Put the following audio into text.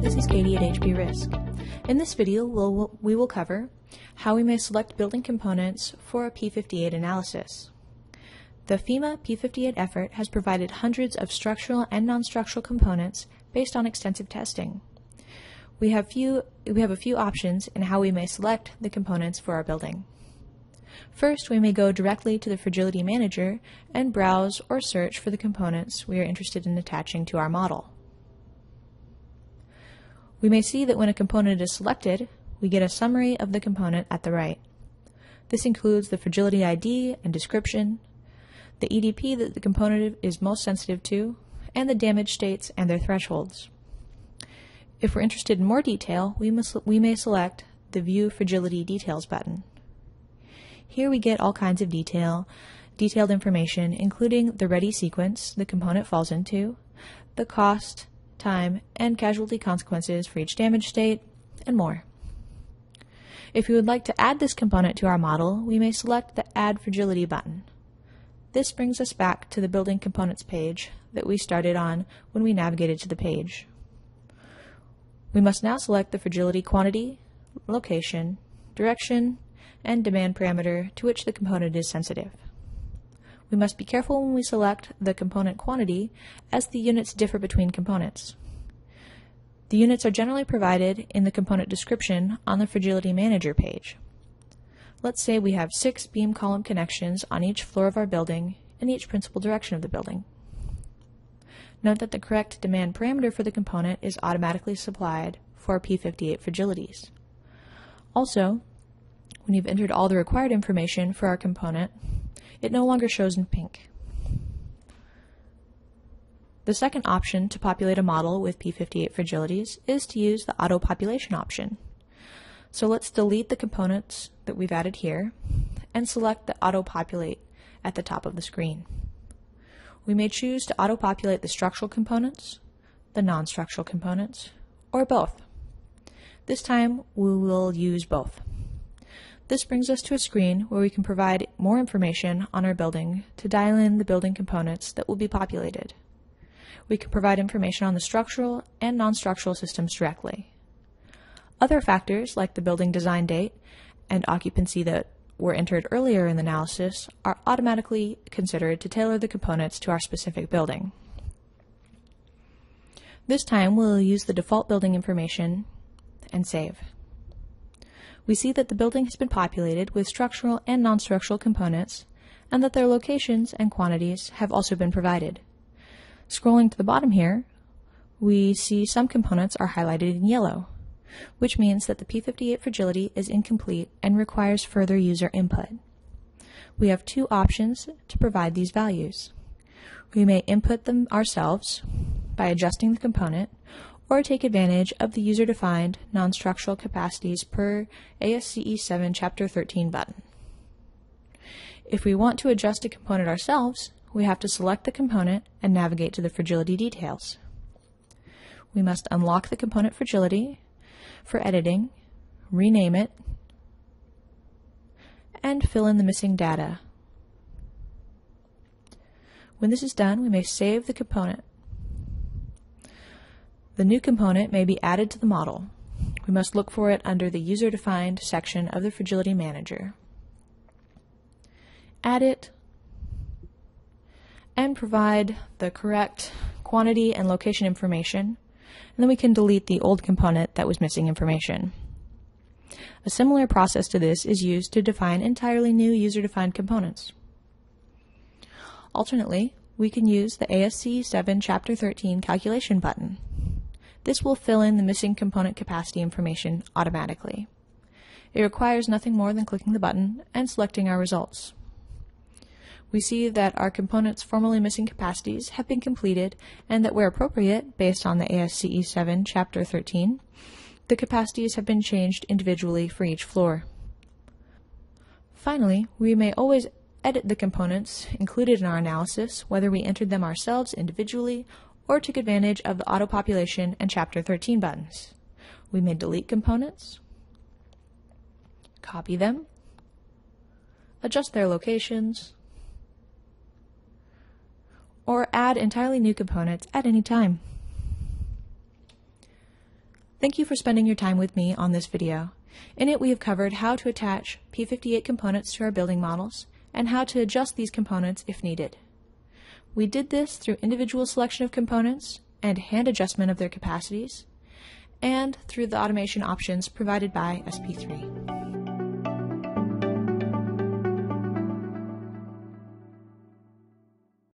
this is Katie at HP Risk. In this video, we will cover how we may select building components for a P58 analysis. The FEMA P58 effort has provided hundreds of structural and non-structural components based on extensive testing. We have a few options in how we may select the components for our building. First, we may go directly to the Fragility Manager and browse or search for the components we are interested in attaching to our model. We may see that when a component is selected, we get a summary of the component at the right. This includes the fragility ID and description, the EDP that the component is most sensitive to, and the damage states and their thresholds. If we're interested in more detail, we may select the View Fragility Details button. Here we get all kinds of detailed information, including the ready sequence the component falls into, the cost, time, and casualty consequences for each damage state, and more. If we would like to add this component to our model, we may select the Add Fragility button. This brings us back to the Building Components page that we started on when we navigated to the page. We must now select the fragility quantity, location, direction, and demand parameter to which the component is sensitive. We must be careful when we select the component quantity, as the units differ between components. The units are generally provided in the component description on the Fragility Manager page. Let's say we have 6 beam column connections on each floor of our building in each principal direction of the building. Note that the correct demand parameter for the component is automatically supplied for P58 fragilities. Also, when you've entered all the required information for our component, it no longer shows in pink. The second option to populate a model with P58 fragilities is to use the auto population option. So let's delete the components that we've added here and select the auto populate at the top of the screen. We may choose to auto populate the structural components, the non-structural components, or both. This time we will use both. This brings us to a screen where we can provide more information on our building to dial in the building components that will be populated. We can provide information on the structural and non-structural systems directly. Other factors like the building design date and occupancy that were entered earlier in the analysis are automatically considered to tailor the components to our specific building. This time we'll use the default building information and save. We see that the building has been populated with structural and non-structural components, and that their locations and quantities have also been provided. Scrolling to the bottom here, we see some components are highlighted in yellow, which means that the P58 fragility is incomplete and requires further user input. We have two options to provide these values. We may input them ourselves by adjusting the component, or take advantage of the user-defined non-structural capacities per ASCE 7 Chapter 13 button. If we want to adjust a component ourselves, we have to select the component and navigate to the Fragility Details. We must unlock the component fragility for editing, rename it, and fill in the missing data. When this is done, we may save the component. The new component may be added to the model. We must look for it under the User-Defined section of the Fragility Manager. Add it, and provide the correct quantity and location information, and then we can delete the old component that was missing information. A similar process to this is used to define entirely new user-defined components. Alternately, we can use the ASCE 7 Chapter 13 calculation button. This will fill in the missing component capacity information automatically. It requires nothing more than clicking the button and selecting our results. We see that our component's formerly missing capacities have been completed, and that where appropriate, based on the ASCE 7 Chapter 13, the capacities have been changed individually for each floor. Finally, we may always edit the components included in our analysis, whether we entered them ourselves individually or took advantage of the auto population and Chapter 13 buttons. We may delete components, copy them, adjust their locations, or add entirely new components at any time. Thank you for spending your time with me on this video. In it, we have covered how to attach P58 components to our building models and how to adjust these components if needed. We did this through individual selection of components and hand adjustment of their capacities, and through the automation options provided by SP3.